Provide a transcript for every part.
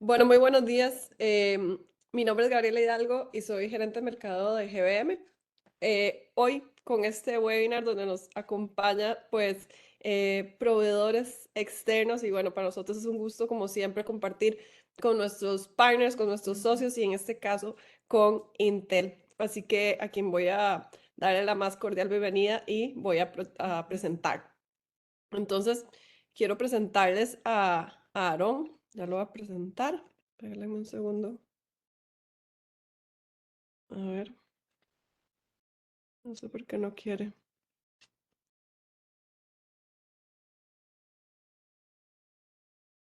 Bueno, muy buenos días. Mi nombre es Gabriela Hidalgo y soy gerente de mercado de GBM. Hoy con este webinar donde nos acompaña proveedores externos y bueno, para nosotros es un gusto como siempre compartir con nuestros partners, con nuestros socios y en este caso con Intel. Así que a quien voy a darle la más cordial bienvenida y voy a presentar. Entonces, quiero presentarles a Aarón. Ya lo voy a presentar. Espérenme un segundo. A ver, no sé por qué no quiere.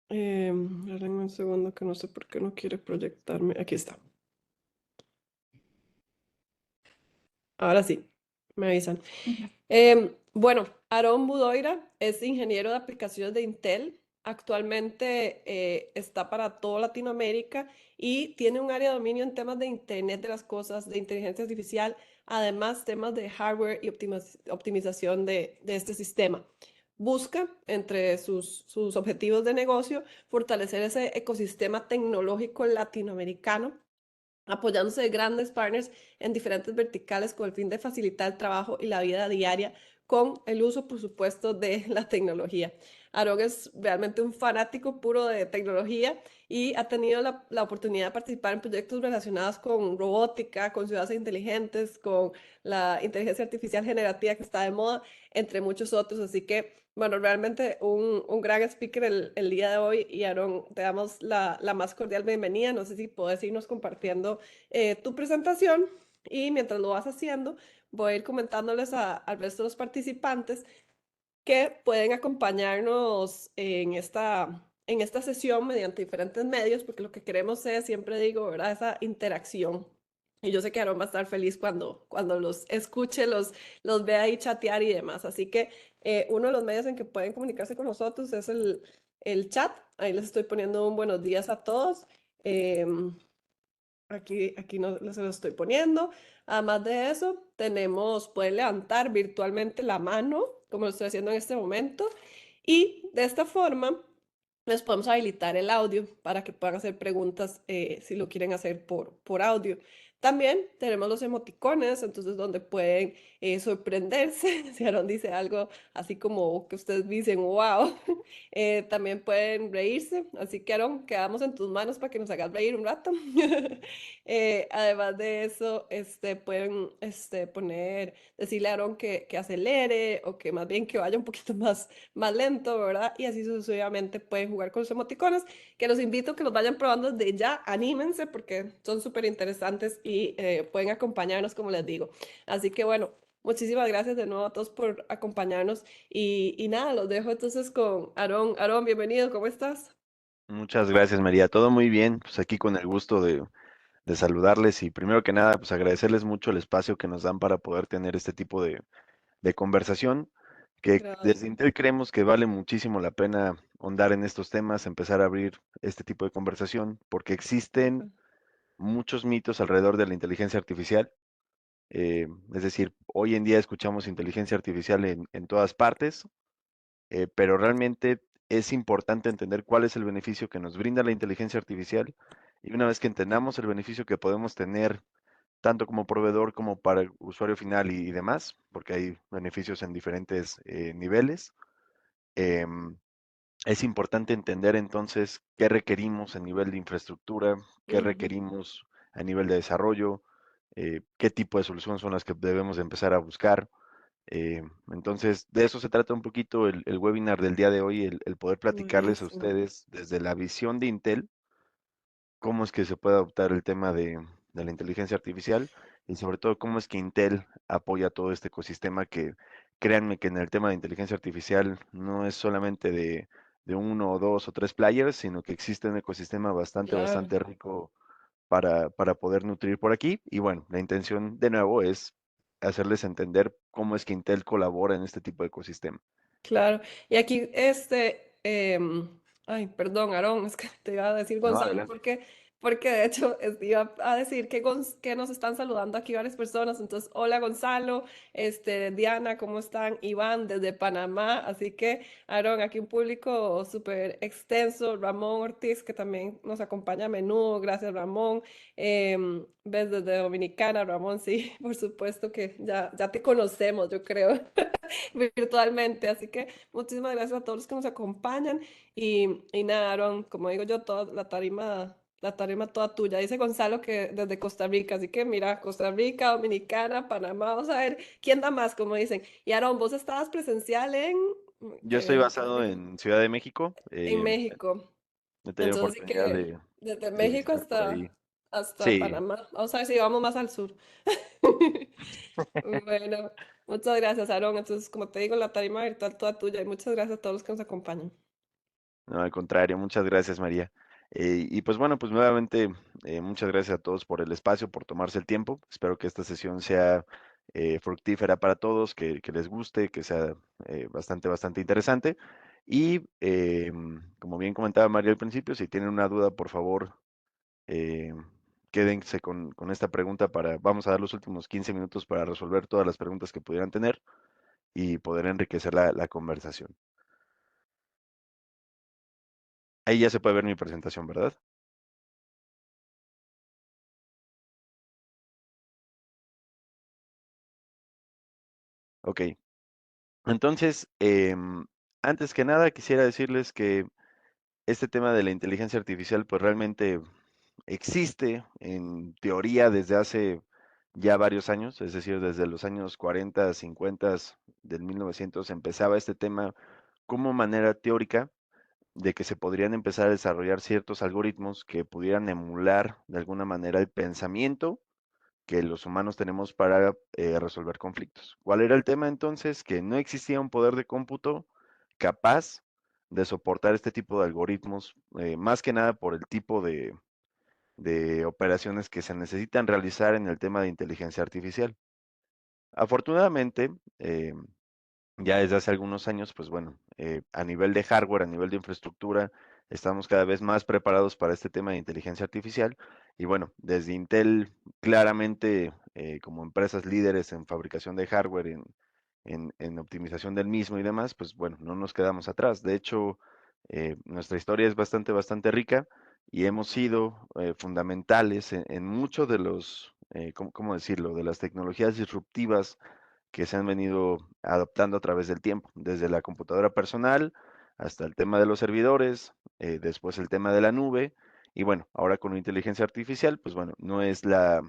Espérenme un segundo que no sé por qué no quiere proyectarme. Aquí está. Ahora sí, me avisan. Bueno, Aarón Budoira es ingeniero de aplicaciones de Intel. Actualmente está para toda Latinoamérica y tiene un área de dominio en temas de Internet de las cosas, de inteligencia artificial, además temas de hardware y optimización de este sistema. Busca, entre sus objetivos de negocio, fortalecer ese ecosistema tecnológico latinoamericano apoyándose de grandes partners en diferentes verticales con el fin de facilitar el trabajo y la vida diaria con el uso, por supuesto, de la tecnología. Aaron es realmente un fanático puro de tecnología y ha tenido la oportunidad de participar en proyectos relacionados con robótica, con ciudades inteligentes, con la inteligencia artificial generativa que está de moda, entre muchos otros. Así que bueno, realmente un gran speaker el día de hoy y Aaron, te damos la más cordial bienvenida. No sé si puedes irnos compartiendo tu presentación y mientras lo vas haciendo, voy a ir comentándoles al resto de los participantes que pueden acompañarnos en esta sesión mediante diferentes medios, porque lo que queremos es, siempre digo, ¿verdad? Esa interacción. Y yo sé que Aaron va a estar feliz cuando los escuche, los vea ahí chatear y demás. Así que uno de los medios en que pueden comunicarse con nosotros es el chat. Ahí les estoy poniendo un buenos días a todos. Em, aquí no se lo estoy poniendo. Además de eso, pueden levantar virtualmente la mano, como lo estoy haciendo en este momento, y de esta forma les podemos habilitar el audio para que puedan hacer preguntas si lo quieren hacer por audio. También tenemos los emoticones, entonces donde pueden sorprenderse, si Aaron dice algo así como que ustedes dicen, wow, también pueden reírse, así que Aaron, quedamos en tus manos para que nos hagas reír un rato. Además de eso, pueden decirle a Aaron que acelere o que más bien que vaya un poquito más lento, ¿verdad? Y así sucesivamente pueden jugar con los emoticones, que los invito a que los vayan probando desde ya, anímense porque son súper interesantes y pueden acompañarnos, como les digo. Así que bueno. Muchísimas gracias de nuevo a todos por acompañarnos y nada, los dejo entonces con Aarón. Aarón, bienvenido, ¿cómo estás? Muchas gracias, María. Todo muy bien. Pues aquí con el gusto de saludarles y primero que nada, pues agradecerles mucho el espacio que nos dan para poder tener este tipo de conversación, que desde Gracias. Intel creemos que vale muchísimo la pena ahondar en estos temas, empezar a abrir este tipo de conversación, porque existen muchos mitos alrededor de la inteligencia artificial. Es decir, hoy en día escuchamos inteligencia artificial en todas partes, pero realmente es importante entender cuál es el beneficio que nos brinda la inteligencia artificial y una vez que entendamos el beneficio que podemos tener tanto como proveedor como para el usuario final y demás, porque hay beneficios en diferentes niveles, em, es importante entender entonces qué requerimos a nivel de infraestructura, qué Ujú. requerimos a nivel de desarrollo, qué tipo de soluciones son las que debemos de empezar a buscar. Entonces, de eso se trata un poquito el webinar del día de hoy, el poder platicarles a Buenísimo. ustedes desde la visión de Intel, cómo es que se puede adoptar el tema de la inteligencia artificial y sobre todo cómo es que Intel apoya todo este ecosistema que créanme que en el tema de inteligencia artificial no es solamente de uno o dos o tres players, sino que existe un ecosistema Claro. bastante rico para poder nutrir por aquí. Y bueno, la intención de nuevo es hacerles entender cómo es que Intel colabora en este tipo de ecosistema. Claro, y aquí ay, perdón, Aarón, es que te iba a decir No, Gonzalo, adelante. porque de hecho iba a decir que nos están saludando aquí varias personas. Entonces, hola Gonzalo, Diana, ¿cómo están? Iván desde Panamá. Así que, Aaron, aquí un público súper extenso. Ramón Ortiz, que también nos acompaña a menudo. Gracias, Ramón. Ves desde Dominicana, Ramón, sí, por supuesto que ya te conocemos, yo creo, virtualmente. Así que muchísimas gracias a todos los que nos acompañan. Y nada, Aaron, como digo yo, toda la tarima toda tuya. Dice Gonzalo que desde Costa Rica, así que mira, Costa Rica, Dominicana, Panamá, vamos a ver quién da más, como dicen. Y Aaron, vos estabas presencial Yo estoy ¿qué basado digo? en Ciudad de México. En México. He tenido Entonces sí oportunidad que desde de México visitar por ahí. hasta Sí, Panamá. Vamos a ver si vamos más al sur. Bueno, muchas gracias, Aaron. Entonces, como te digo, la tarima virtual toda tuya y muchas gracias a todos los que nos acompañan. no, al contrario, muchas gracias, María. Y pues bueno, pues nuevamente, muchas gracias a todos por el espacio, por tomarse el tiempo. Espero que esta sesión sea fructífera para todos, que les guste, que sea bastante interesante. Y como bien comentaba María al principio, si tienen una duda, por favor, eh, quédense con esta pregunta vamos a dar los últimos 15 minutos para resolver todas las preguntas que pudieran tener y poder enriquecer la conversación. Ahí ya se puede ver mi presentación, ¿verdad? Ok. Entonces, antes que nada, quisiera decirles que este tema de la inteligencia artificial, pues realmente existe en teoría desde hace ya varios años, es decir, desde los años 40, 50 del 1900 empezaba este tema como manera teórica de que se podrían empezar a desarrollar ciertos algoritmos que pudieran emular de alguna manera el pensamiento que los humanos tenemos para resolver conflictos. ¿Cuál era el tema entonces? Que no existía un poder de cómputo capaz de soportar este tipo de algoritmos, más que nada por el tipo de operaciones que se necesitan realizar en el tema de inteligencia artificial. Afortunadamente, ya desde hace algunos años, pues bueno, a nivel de hardware, a nivel de infraestructura, estamos cada vez más preparados para este tema de inteligencia artificial. Y bueno, desde Intel, claramente, como empresas líderes en fabricación de hardware, en optimización del mismo y demás, pues bueno, no nos quedamos atrás. De hecho, nuestra historia es bastante rica y hemos sido fundamentales en muchos de los, cómo decirlo?, de las tecnologías disruptivas que se han venido adoptando a través del tiempo, desde la computadora personal hasta el tema de los servidores, después el tema de la nube, y bueno, ahora con la inteligencia artificial, pues bueno, no es la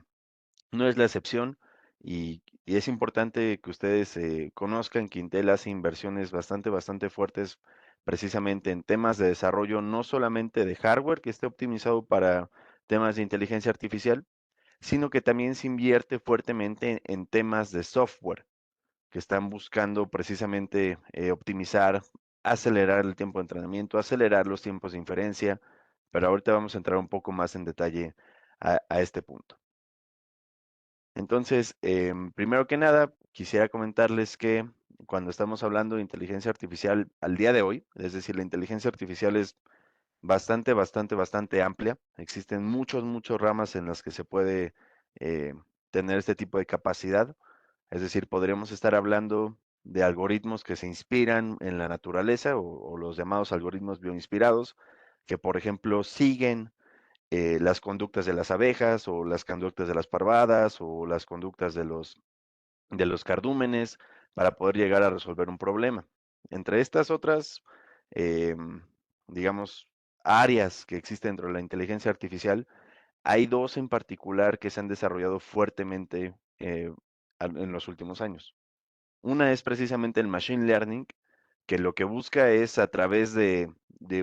excepción, y es importante que ustedes conozcan que Intel hace inversiones bastante fuertes precisamente en temas de desarrollo, no solamente de hardware que esté optimizado para temas de inteligencia artificial, sino que también se invierte fuertemente en temas de software que están buscando precisamente optimizar, acelerar el tiempo de entrenamiento, acelerar los tiempos de inferencia, pero ahorita vamos a entrar un poco más en detalle a este punto. Entonces, primero que nada, quisiera comentarles que cuando estamos hablando de inteligencia artificial al día de hoy, es decir, la inteligencia artificial es bastante amplia. Existen muchos ramas en las que se puede eh, tener este tipo de capacidad. Es decir, podríamos estar hablando de algoritmos que se inspiran en la naturaleza o los llamados algoritmos bioinspirados, que por ejemplo siguen las conductas de las abejas o las conductas de las parvadas o las conductas de los cardúmenes para poder llegar a resolver un problema. Entre estas otras, em, digamos, áreas que existen dentro de la inteligencia artificial, hay dos en particular que se han desarrollado fuertemente en los últimos años. Una es precisamente el machine learning, que lo que busca es a través de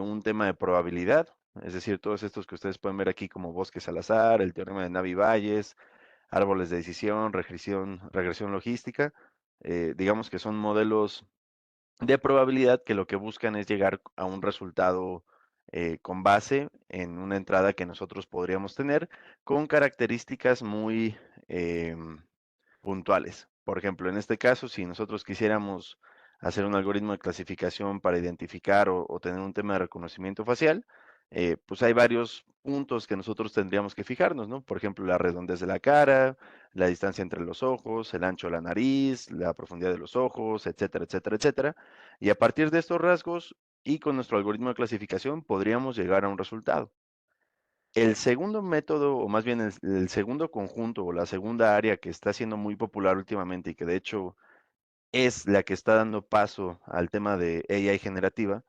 un tema de probabilidad, es decir, todos estos que ustedes pueden ver aquí como bosques al azar, el teorema de Navi-Bayes, árboles de decisión, regresión logística, digamos que son modelos de probabilidad que lo que buscan es llegar a un resultado con base en una entrada que nosotros podríamos tener con características muy puntuales. Por ejemplo, en este caso, si nosotros quisiéramos hacer un algoritmo de clasificación para identificar o tener un tema de reconocimiento facial, pues hay varios puntos que nosotros tendríamos que fijarnos, ¿no? Por ejemplo, la redondez de la cara, la distancia entre los ojos, el ancho de la nariz, la profundidad de los ojos, etcétera, etcétera, etcétera. Y a partir de estos rasgos y con nuestro algoritmo de clasificación podríamos llegar a un resultado. El segundo método, o más bien el segundo conjunto o la segunda área que está siendo muy popular últimamente y que de hecho es la que está dando paso al tema de AI generativa,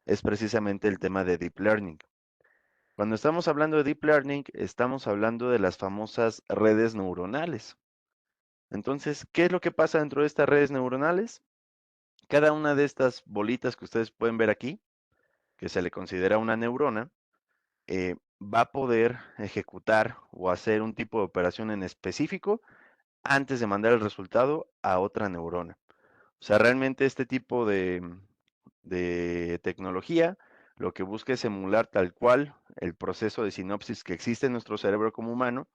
es precisamente el tema de Deep Learning. Cuando estamos hablando de Deep Learning, estamos hablando de las famosas redes neuronales. Entonces, ¿qué es lo que pasa dentro de estas redes neuronales? Cada una de estas bolitas que ustedes pueden ver aquí, que se le considera una neurona, va a poder ejecutar o hacer un tipo de operación en específico antes de mandar el resultado a otra neurona. O sea, realmente este tipo de tecnología lo que busca es emular tal cual el proceso de sinapsis que existe en nuestro cerebro como humano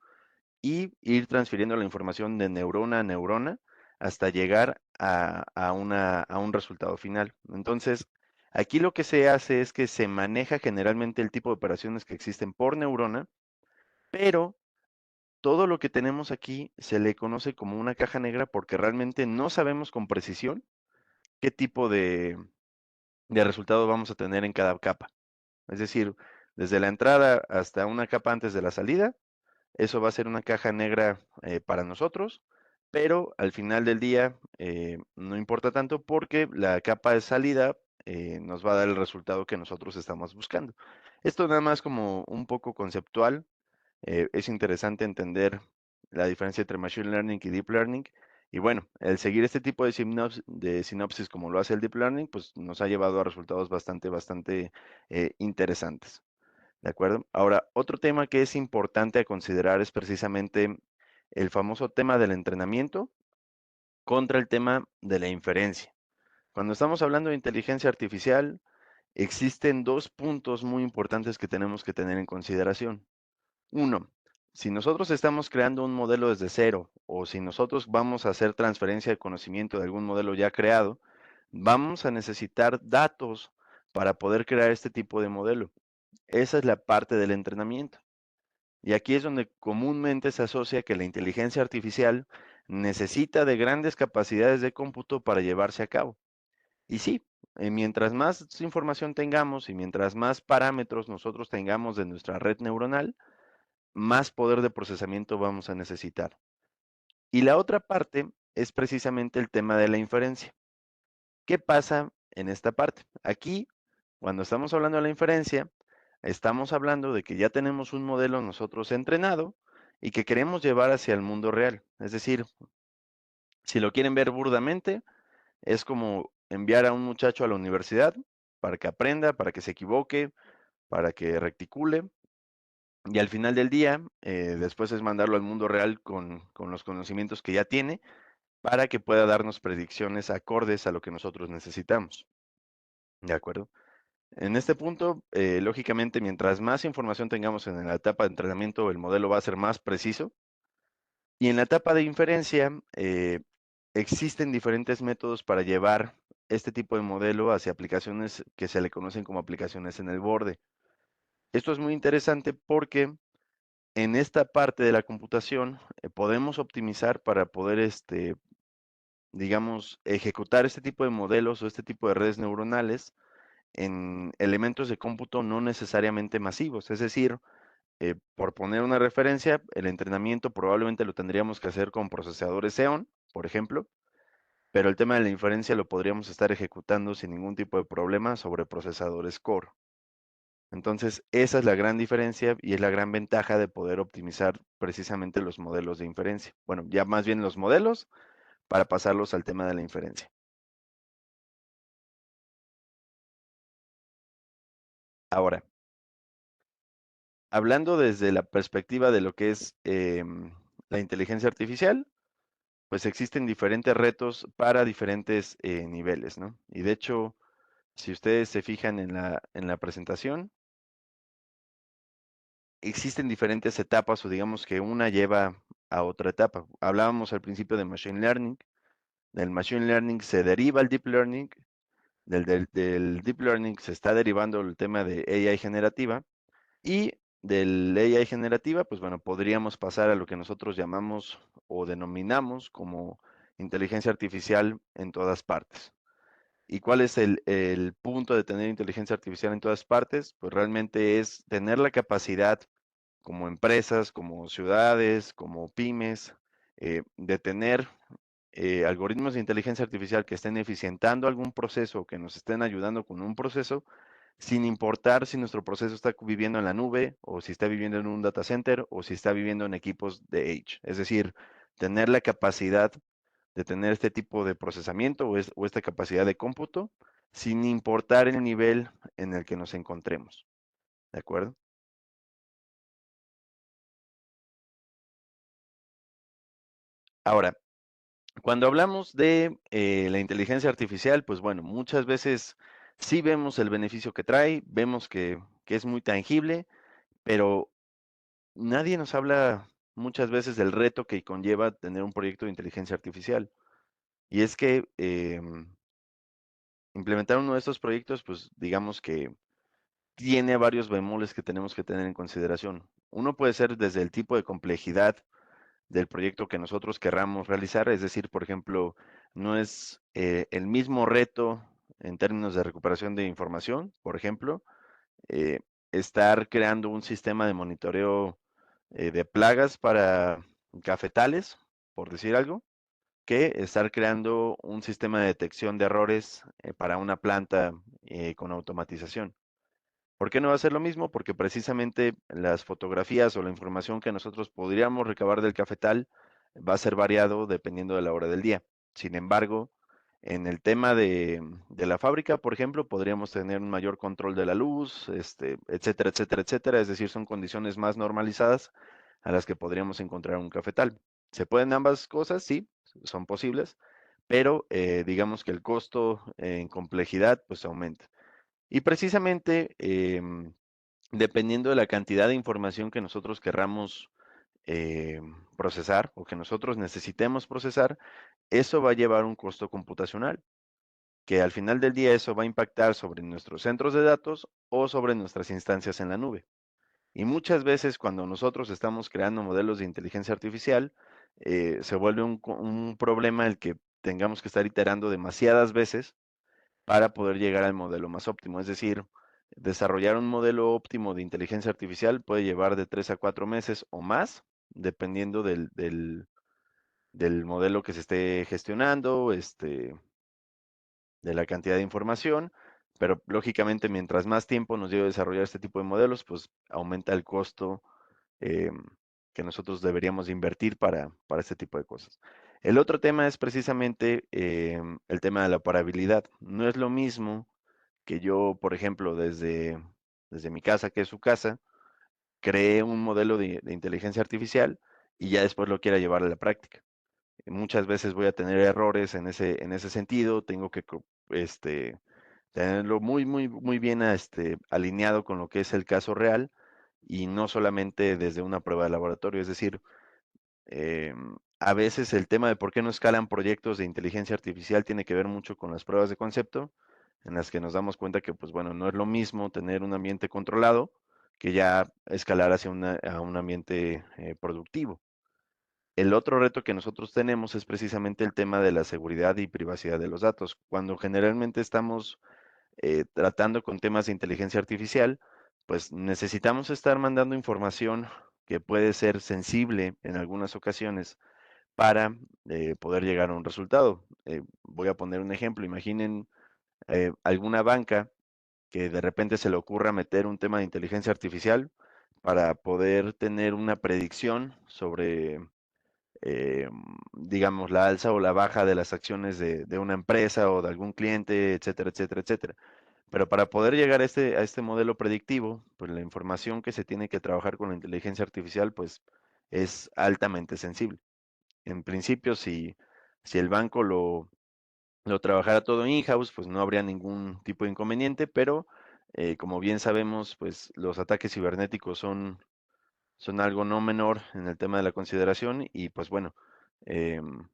y ir transfiriendo la información de neurona a neurona hasta llegar a un resultado final. Entonces, aquí lo que se hace es que se maneja generalmente el tipo de operaciones que existen por neurona, pero todo lo que tenemos aquí se le conoce como una caja negra porque realmente no sabemos con precisión qué tipo de resultado vamos a tener en cada capa. Es decir, desde la entrada hasta una capa antes de la salida, eso va a ser una caja negra para nosotros, pero al final del día no importa tanto porque la capa de salida nos va a dar el resultado que nosotros estamos buscando. Esto nada más como un poco conceptual. Es interesante entender la diferencia entre Machine Learning y Deep Learning. Y bueno, el seguir este tipo de sinopsis como lo hace el Deep Learning, pues nos ha llevado a resultados bastante interesantes. ¿De acuerdo? Ahora, otro tema que es importante a considerar es precisamente el famoso tema del entrenamiento contra el tema de la inferencia. Cuando estamos hablando de inteligencia artificial, existen dos puntos muy importantes que tenemos que tener en consideración. Uno, si nosotros estamos creando un modelo desde cero o si nosotros vamos a hacer transferencia de conocimiento de algún modelo ya creado, vamos a necesitar datos para poder crear este tipo de modelo. Esa es la parte del entrenamiento. Y aquí es donde comúnmente se asocia que la inteligencia artificial necesita de grandes capacidades de cómputo para llevarse a cabo. Y sí, mientras más información tengamos y mientras más parámetros nosotros tengamos de nuestra red neuronal, más poder de procesamiento vamos a necesitar. Y la otra parte es precisamente el tema de la inferencia. ¿Qué pasa en esta parte? Aquí, cuando estamos hablando de la inferencia, estamos hablando de que ya tenemos un modelo nosotros entrenado y que queremos llevar hacia el mundo real. Es decir, si lo quieren ver burdamente, es como enviar a un muchacho a la universidad para que aprenda, para que se equivoque, para que recticule. Y al final del día, después es mandarlo al mundo real con los conocimientos que ya tiene para que pueda darnos predicciones acordes a lo que nosotros necesitamos. ¿De acuerdo? En este punto, lógicamente, mientras más información tengamos en la etapa de entrenamiento, el modelo va a ser más preciso. Y en la etapa de inferencia, existen diferentes métodos para llevar este tipo de modelo hacia aplicaciones que se le conocen como aplicaciones en el borde. Esto es muy interesante porque en esta parte de la computación podemos optimizar para poder, digamos, ejecutar este tipo de modelos o este tipo de redes neuronales en elementos de cómputo no necesariamente masivos. Es decir, por poner una referencia, el entrenamiento probablemente lo tendríamos que hacer con procesadores Xeon, por ejemplo, pero el tema de la inferencia lo podríamos estar ejecutando sin ningún tipo de problema sobre procesadores Core. Entonces, esa es la gran diferencia y es la gran ventaja de poder optimizar precisamente los modelos de inferencia. Bueno, ya más bien los modelos para pasarlos al tema de la inferencia. Ahora, hablando desde la perspectiva de lo que es la inteligencia artificial, pues existen diferentes retos para diferentes niveles, ¿no? Y de hecho, si ustedes se fijan en la presentación, existen diferentes etapas o digamos que una lleva a otra etapa. Hablábamos al principio de Machine Learning. Del Machine Learning se deriva el Deep Learning del Deep Learning se está derivando el tema de AI generativa y del AI generativa, pues bueno, podríamos pasar a lo que nosotros llamamos o denominamos como inteligencia artificial en todas partes. ¿Y cuál es el punto de tener inteligencia artificial en todas partes? Pues realmente es tener la capacidad como empresas, como ciudades, como pymes, de tener algoritmos de inteligencia artificial que estén eficientando algún proceso, que nos estén ayudando con un proceso, sin importar si nuestro proceso está viviendo en la nube o si está viviendo en un data center o si está viviendo en equipos de edge. Es decir, tener la capacidad de tener este tipo de procesamiento o esta capacidad de cómputo sin importar el nivel en el que nos encontremos. ¿De acuerdo? Ahora, cuando hablamos de la inteligencia artificial, pues bueno, muchas veces sí vemos el beneficio que trae, vemos que es muy tangible, pero nadie nos habla muchas veces del reto que conlleva tener un proyecto de inteligencia artificial. Y es que implementar uno de estos proyectos, pues digamos que tiene varios bemoles que tenemos que tener en consideración. Uno puede ser desde el tipo de complejidad del proyecto que nosotros querramos realizar, es decir, por ejemplo, no es el mismo reto en términos de recuperación de información, por ejemplo, eh, estar creando un sistema de monitoreo de plagas para cafetales, por decir algo, que estar creando un sistema de detección de errores para una planta con automatización. ¿Por qué no va a ser lo mismo? Porque precisamente las fotografías o la información que nosotros podríamos recabar del cafetal va a ser variado dependiendo de la hora del día. Sin embargo, en el tema de la fábrica, por ejemplo, podríamos tener un mayor control de la luz, etcétera, etcétera, etcétera. Es decir, son condiciones más normalizadas a las que podríamos encontrar un cafetal. ¿Se pueden ambas cosas? Sí, son posibles, pero digamos que el costo en complejidad pues aumenta. Y precisamente, dependiendo de la cantidad de información que nosotros querramos procesar o que nosotros necesitemos procesar, eso va a llevar un costo computacional, que al final del día eso va a impactar sobre nuestros centros de datos o sobre nuestras instancias en la nube. Y muchas veces cuando nosotros estamos creando modelos de inteligencia artificial, se vuelve un problema el que tengamos que estar iterando demasiadas veces para poder llegar al modelo más óptimo. Es decir, desarrollar un modelo óptimo de inteligencia artificial puede llevar de 3 a 4 meses o más, dependiendo del modelo que se esté gestionando, de la cantidad de información, pero lógicamente mientras más tiempo nos lleve desarrollar este tipo de modelos, pues aumenta el costo eh, que nosotros deberíamos invertir para este tipo de cosas. El otro tema es precisamente el tema de la parabilidad. No es lo mismo que yo, por ejemplo, desde mi casa, que es su casa, cree un modelo de inteligencia artificial y ya después lo quiera llevar a la práctica. Muchas veces voy a tener errores en ese sentido, tengo que tenerlo muy, muy, muy bien alineado con lo que es el caso real y no solamente desde una prueba de laboratorio. Es decir, a veces el tema de por qué no escalan proyectos de inteligencia artificial tiene que ver mucho con las pruebas de concepto, en las que nos damos cuenta que, pues bueno, no es lo mismo tener un ambiente controlado que ya escalar hacia a un ambiente productivo. El otro reto que nosotros tenemos es precisamente el tema de la seguridad y privacidad de los datos. Cuando generalmente estamos tratando con temas de inteligencia artificial, pues necesitamos estar mandando información que puede ser sensible en algunas ocasiones para poder llegar a un resultado. Voy a poner un ejemplo. Imaginen alguna banca que de repente se le ocurra meter un tema de inteligencia artificial para poder tener una predicción sobre, digamos, la alza o la baja de las acciones de una empresa o de algún cliente, etcétera, etcétera, etcétera. Pero para poder llegar a este modelo predictivo, pues la información que se tiene que trabajar con la inteligencia artificial, pues es altamente sensible. En principio, si el banco lo trabajara todo in-house, pues no habría ningún tipo de inconveniente, pero como bien sabemos, pues los ataques cibernéticos son algo no menor en el tema de la consideración y pues bueno, em,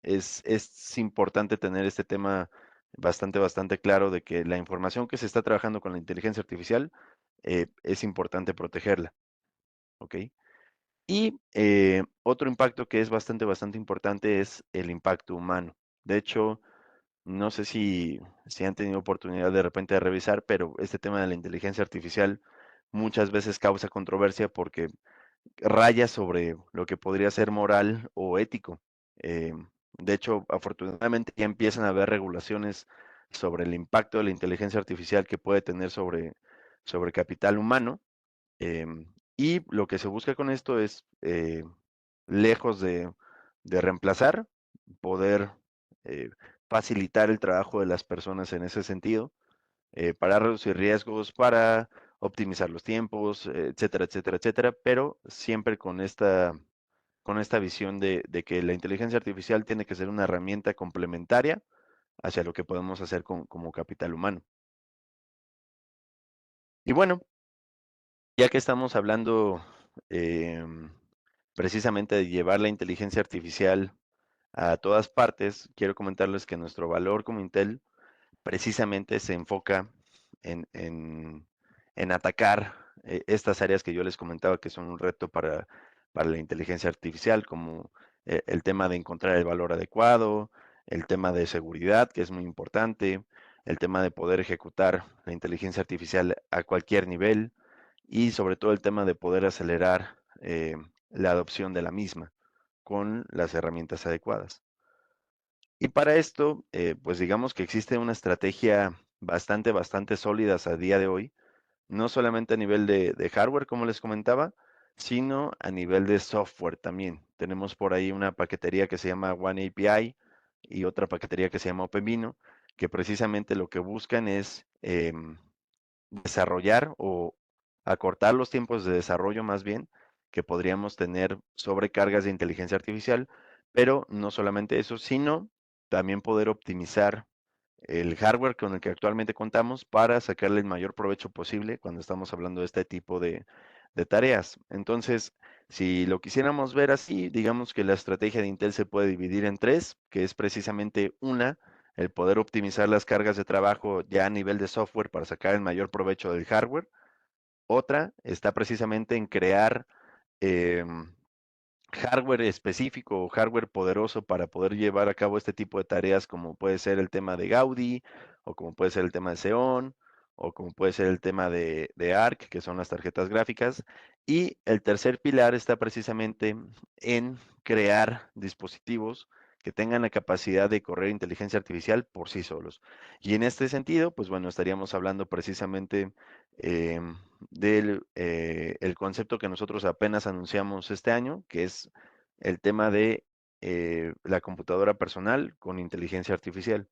es importante tener este tema bastante claro de que la información que se está trabajando con la inteligencia artificial es importante protegerla, ¿ok? Y otro impacto que es bastante importante es el impacto humano. De hecho, no sé si han tenido oportunidad de repente de revisar, pero este tema de la inteligencia artificial muchas veces causa controversia porque raya sobre lo que podría ser moral o ético. Eh, de hecho, afortunadamente ya empiezan a haber regulaciones sobre el impacto de la inteligencia artificial que puede tener sobre capital humano. Y lo que se busca con esto es, lejos de reemplazar, poder facilitar el trabajo de las personas en ese sentido, para reducir riesgos, para optimizar los tiempos, etcétera, pero siempre con esta visión de que la inteligencia artificial tiene que ser una herramienta complementaria hacia lo que podemos hacer como capital humano. Y bueno, ya que estamos hablando precisamente de llevar la inteligencia artificial a todas partes, quiero comentarles que nuestro valor como Intel precisamente se enfoca en atacar estas áreas que yo les comentaba que son un reto para la inteligencia artificial, como el tema de encontrar el valor adecuado, el tema de seguridad, que es muy importante, el tema de poder ejecutar la inteligencia artificial a cualquier nivel y sobre todo el tema de poder acelerar la adopción de la misma con las herramientas adecuadas. Y para esto, pues digamos que existe una estrategia bastante sólida a día de hoy, no solamente a nivel de hardware, como les comentaba, sino a nivel de software también. Tenemos por ahí una paquetería que se llama One API y otra paquetería que se llama OpenVINO, que precisamente lo que buscan es desarrollar o acortar los tiempos de desarrollo más bien que podríamos tener sobrecargas de inteligencia artificial, pero no solamente eso, sino también poder optimizar el hardware con el que actualmente contamos para sacarle el mayor provecho posible cuando estamos hablando de este tipo de tareas. Entonces, si lo quisiéramos ver así, digamos que la estrategia de Intel se puede dividir en tres, que es precisamente una, el poder optimizar las cargas de trabajo ya a nivel de software para sacar el mayor provecho del hardware. Otra está precisamente en crear em, hardware específico o hardware poderoso para poder llevar a cabo este tipo de tareas como puede ser el tema de Gaudi o como puede ser el tema de Xeon o como puede ser el tema de ARC, que son las tarjetas gráficas. Y el tercer pilar está precisamente en crear dispositivos que tengan la capacidad de correr inteligencia artificial por sí solos. Y en este sentido, pues bueno, estaríamos hablando precisamente del el concepto que nosotros apenas anunciamos este año, que es el tema de la computadora personal con inteligencia artificial.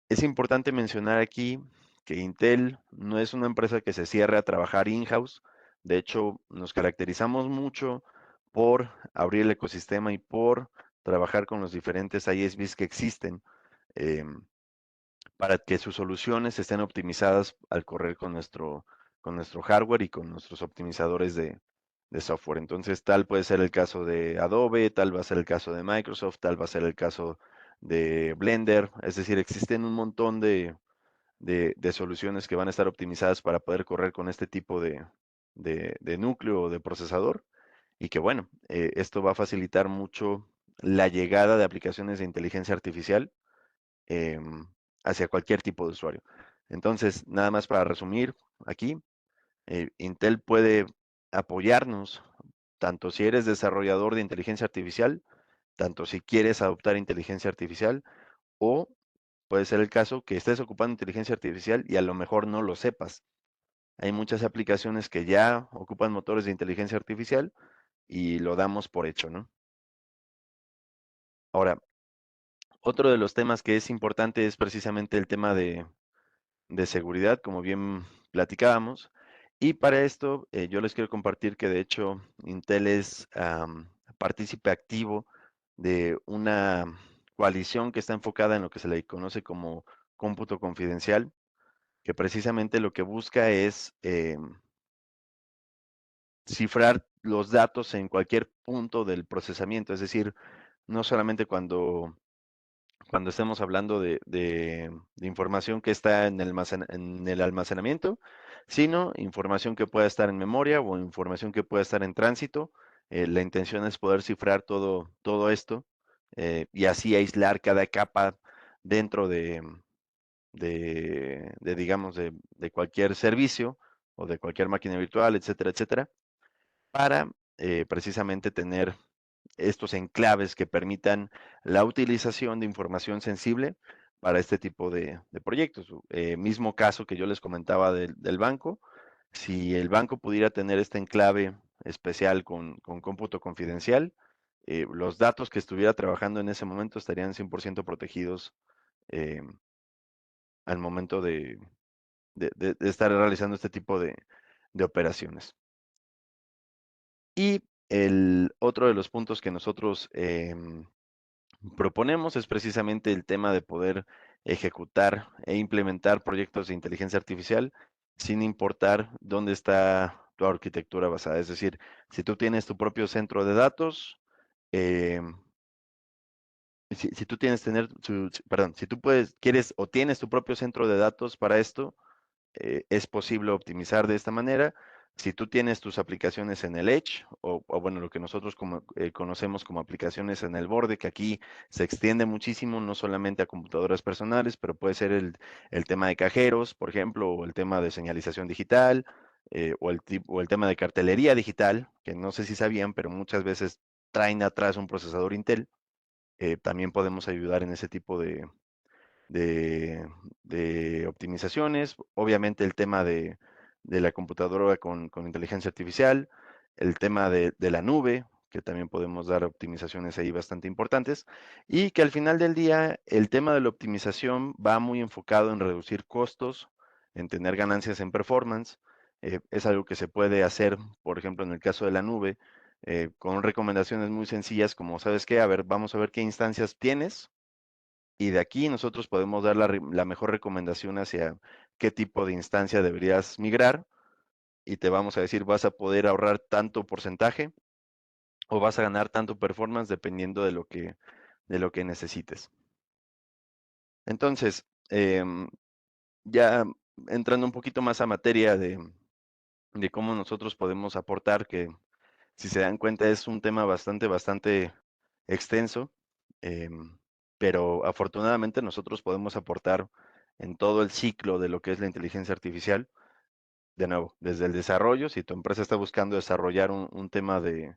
Es importante mencionar aquí que Intel no es una empresa que se cierre a trabajar in-house. De hecho, nos caracterizamos mucho por abrir el ecosistema y por trabajar con los diferentes ISVs que existen. em, para que sus soluciones estén optimizadas al correr con nuestro hardware y con nuestros optimizadores de software. Entonces, tal puede ser el caso de Adobe, tal va a ser el caso de Microsoft, tal va a ser el caso de Blender. Es decir, existen un montón de soluciones que van a estar optimizadas para poder correr con este tipo de núcleo o de procesador. Y que bueno, esto va a facilitar mucho la llegada de aplicaciones de inteligencia artificial em, hacia cualquier tipo de usuario. Entonces, nada más para resumir aquí, Intel puede apoyarnos tanto si eres desarrollador de inteligencia artificial, tanto si quieres adoptar inteligencia artificial, o puede ser el caso que estés ocupando inteligencia artificial y a lo mejor no lo sepas. Hay muchas aplicaciones que ya ocupan motores de inteligencia artificial y lo damos por hecho, ¿no? Ahora, otro de los temas que es importante es precisamente el tema de seguridad, como bien platicábamos. Y para esto, yo les quiero compartir que de hecho Intel es partícipe activo de una coalición que está enfocada en lo que se le conoce como cómputo confidencial, que precisamente lo que busca es cifrar los datos en cualquier punto del procesamiento, es decir, no solamente cuando estemos hablando de información que está en en el almacenamiento, sino información que pueda estar en memoria o información que pueda estar en tránsito. La intención es poder cifrar todo esto y así aislar cada capa dentro digamos, de cualquier servicio o de cualquier máquina virtual, etcétera, etcétera, para precisamente tener estos enclaves que permitan la utilización de información sensible para este tipo de proyectos. Mismo caso que yo les comentaba del banco, si el banco pudiera tener este enclave especial con cómputo confidencial, los datos que estuviera trabajando en ese momento estarían 100% protegidos eh, al momento de estar realizando este tipo de operaciones. Y el otro de los puntos que nosotros proponemos es precisamente el tema de poder ejecutar e implementar proyectos de inteligencia artificial sin importar dónde está tu arquitectura basada. Es decir, si tú tienes tu propio centro de datos, eh, si tú tienes perdón, si tú quieres o tienes tu propio centro de datos para esto, es posible optimizar de esta manera. Si tú tienes tus aplicaciones en el Edge, o bueno, lo que nosotros conocemos como aplicaciones en el borde, que aquí se extiende muchísimo, no solamente a computadoras personales, pero puede ser el tema de cajeros, por ejemplo, o el tema de señalización digital, o el tema de cartelería digital, que no sé si sabían, pero muchas veces traen atrás un procesador Intel. También podemos ayudar en ese tipo de, de optimizaciones, obviamente el tema de la computadora con inteligencia artificial, el tema de la nube, que también podemos dar optimizaciones ahí bastante importantes, y que al final del día el tema de la optimización va muy enfocado en reducir costos, en tener ganancias en performance. Es algo que se puede hacer, por ejemplo, en el caso de la nube, con recomendaciones muy sencillas como, ¿sabes qué? A ver, vamos a ver qué instancias tienes y de aquí nosotros podemos dar la mejor recomendación hacia qué tipo de instancia deberías migrar y te vamos a decir, vas a poder ahorrar tanto porcentaje o vas a ganar tanto performance dependiendo de lo que necesites. Entonces, ya entrando un poquito más a materia de cómo nosotros podemos aportar, que si se dan cuenta es un tema bastante extenso, pero afortunadamente nosotros podemos aportar en todo el ciclo de lo que es la inteligencia artificial. De nuevo, desde el desarrollo, si tu empresa está buscando desarrollar un tema de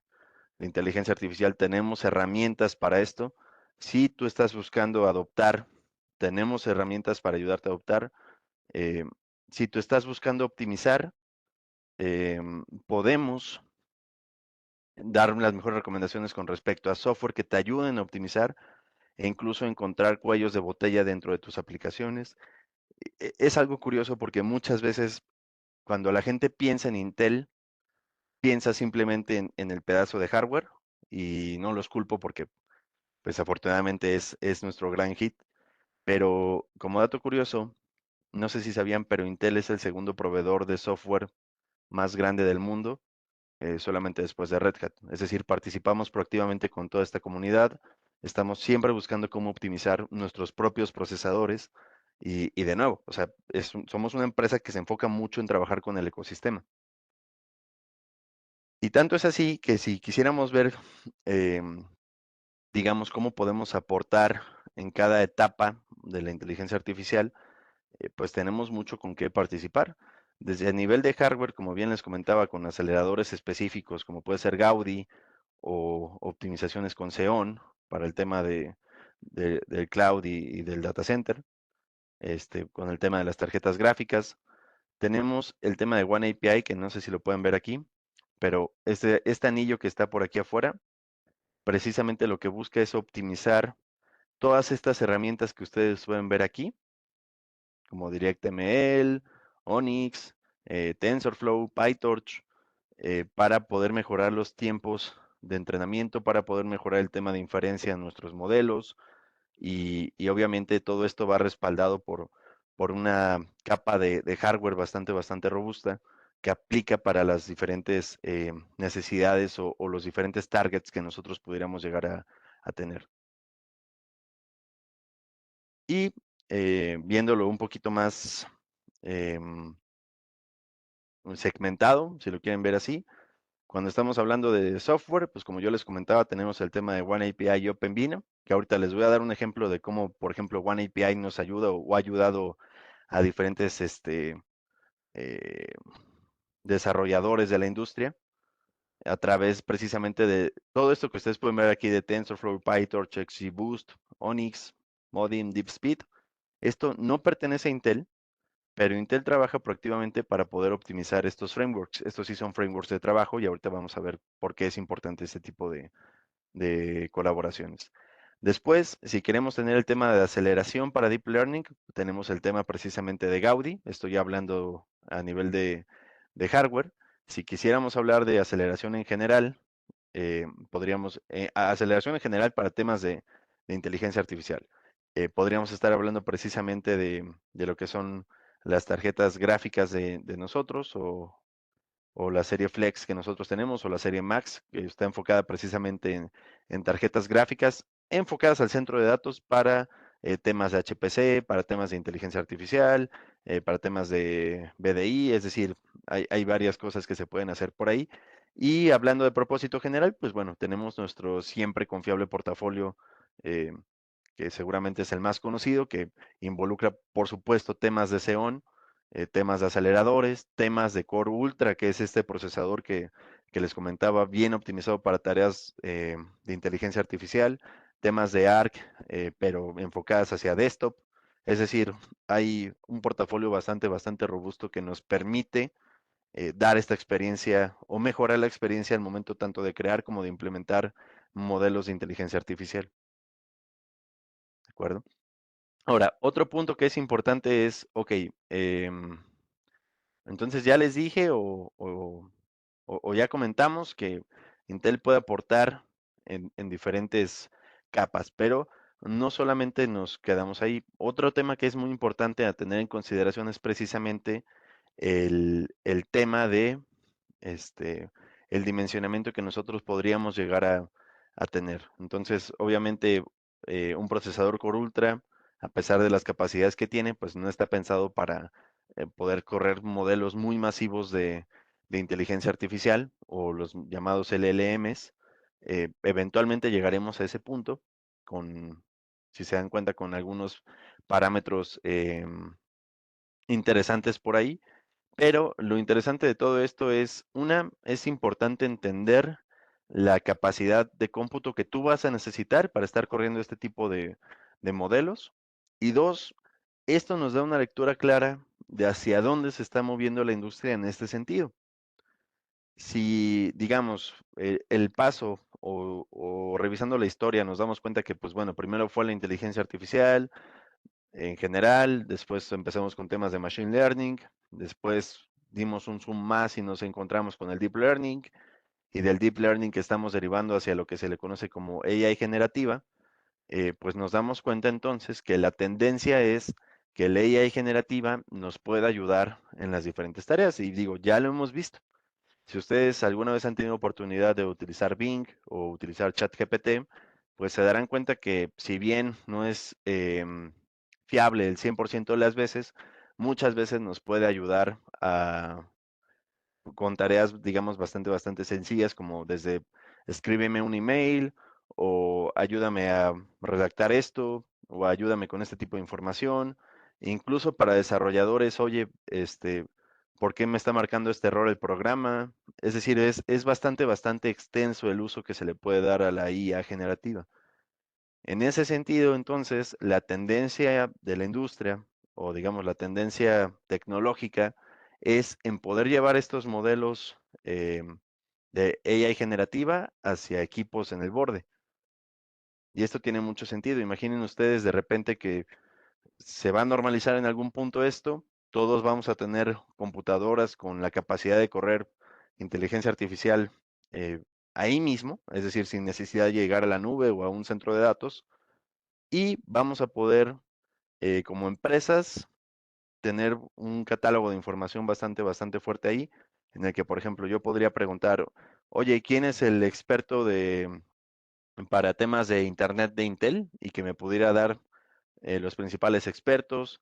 inteligencia artificial, tenemos herramientas para esto. Si tú estás buscando adoptar, tenemos herramientas para ayudarte a adoptar. Eh, si tú estás buscando optimizar, podemos dar las mejores recomendaciones con respecto a software que te ayuden a optimizar e incluso encontrar cuellos de botella dentro de tus aplicaciones. Es algo curioso porque muchas veces cuando la gente piensa en Intel, piensa simplemente en el pedazo de hardware y no los culpo porque pues afortunadamente es nuestro gran hit. Pero como dato curioso, no sé si sabían, pero Intel es el segundo proveedor de software más grande del mundo, solamente después de Red Hat. Es decir, participamos proactivamente con toda esta comunidad, estamos siempre buscando cómo optimizar nuestros propios procesadores y de nuevo, o sea, somos una empresa que se enfoca mucho en trabajar con el ecosistema. Y tanto es así que si quisiéramos ver, em, digamos, cómo podemos aportar en cada etapa de la inteligencia artificial, pues tenemos mucho con qué participar. Desde a nivel de hardware, como bien les comentaba, con aceleradores específicos, como puede ser Gaudi o optimizaciones con Xeon para el tema del cloud y del data center, con el tema de las tarjetas gráficas. Tenemos el tema de One API, que no sé si lo pueden ver aquí, pero este anillo que está por aquí afuera, precisamente lo que busca es optimizar todas estas herramientas que ustedes pueden ver aquí, como DirectML, Onyx, TensorFlow, PyTorch, para poder mejorar los tiempos de entrenamiento, para poder mejorar el tema de inferencia en nuestros modelos y obviamente todo esto va respaldado por una capa de hardware bastante robusta que aplica para las diferentes necesidades o los diferentes targets que nosotros pudiéramos llegar a tener. Y viéndolo un poquito más em, segmentado, si lo quieren ver así, cuando estamos hablando de software, pues como yo les comentaba, tenemos el tema de One API y OpenVINO, que ahorita les voy a dar un ejemplo de cómo, por ejemplo, One API nos ayuda o ha ayudado a diferentes eh, desarrolladores de la industria a través precisamente de todo esto que ustedes pueden ver aquí de TensorFlow, PyTorch, XGBoost, Onyx, Modim, DeepSpeed. Esto no pertenece a Intel, pero Intel trabaja proactivamente para poder optimizar estos frameworks. Estos sí son frameworks de trabajo y ahorita vamos a ver por qué es importante este tipo de colaboraciones. Después, si queremos tener el tema de aceleración para Deep Learning, tenemos el tema precisamente de Gaudi. Estoy hablando a nivel de hardware. Si quisiéramos hablar de aceleración en general, podríamos, aceleración en general para temas de inteligencia artificial. Podríamos estar hablando precisamente de lo que son las tarjetas gráficas de nosotros o la serie Flex que nosotros tenemos o la serie Max, que está enfocada precisamente en tarjetas gráficas enfocadas al centro de datos para temas de HPC, para temas de inteligencia artificial, para temas de BDI, es decir, hay varias cosas que se pueden hacer por ahí. Y hablando de propósito general, pues bueno, tenemos nuestro siempre confiable portafolio eh, que seguramente es el más conocido, que involucra, por supuesto, temas de Xeon, temas de aceleradores, temas de Core Ultra, que es este procesador que les comentaba, bien optimizado para tareas de inteligencia artificial, temas de ARC, pero enfocadas hacia desktop. Es decir, hay un portafolio bastante robusto que nos permite dar esta experiencia o mejorar la experiencia al momento tanto de crear como de implementar modelos de inteligencia artificial. ¿De acuerdo? Ahora, otro punto que es importante es, ok, entonces ya les dije o ya comentamos que Intel puede aportar en diferentes capas, pero no solamente nos quedamos ahí. Otro tema que es muy importante a tener en consideración es precisamente el tema de este, el dimensionamiento que nosotros podríamos llegar a tener. Entonces, obviamente, un procesador Core Ultra, a pesar de las capacidades que tiene, pues no está pensado para poder correr modelos muy masivos de inteligencia artificial o los llamados LLMs. Eventualmente llegaremos a ese punto con, si se dan cuenta, con algunos parámetros interesantes por ahí, pero lo interesante de todo esto es, una, es importante entender la capacidad de cómputo que tú vas a necesitar para estar corriendo este tipo de modelos. Y dos, esto nos da una lectura clara de hacia dónde se está moviendo la industria en este sentido. Si, digamos, el paso o revisando la historia nos damos cuenta que, pues bueno, primero fue la inteligencia artificial, en general, después empezamos con temas de Machine Learning, después dimos un zoom más y nos encontramos con el Deep Learning, y del Deep Learning que estamos derivando hacia lo que se le conoce como AI generativa, pues nos damos cuenta entonces que la tendencia es que el AI generativa nos pueda ayudar en las diferentes tareas, y digo, ya lo hemos visto. Si ustedes alguna vez han tenido oportunidad de utilizar Bing o utilizar ChatGPT, pues se darán cuenta que si bien no es fiable el 100% de las veces, muchas veces nos puede ayudar con tareas, digamos, bastante sencillas, como desde escríbeme un email o ayúdame a redactar esto o ayúdame con este tipo de información. Incluso para desarrolladores, oye, ¿por qué me está marcando este error el programa? Es decir, es bastante extenso el uso que se le puede dar a la IA generativa. En ese sentido, entonces, la tendencia de la industria, o digamos la tendencia tecnológica, es en poder llevar estos modelos de AI generativa hacia equipos en el borde. Y esto tiene mucho sentido. Imaginen ustedes de repente que se va a normalizar en algún punto esto, todos vamos a tener computadoras con la capacidad de correr inteligencia artificial ahí mismo, es decir, sin necesidad de llegar a la nube o a un centro de datos, y vamos a poder, como empresas, tener un catálogo de información bastante fuerte ahí, en el que, por ejemplo, yo podría preguntar, oye, ¿quién es el experto para temas de Internet de Intel? Y que me pudiera dar los principales expertos,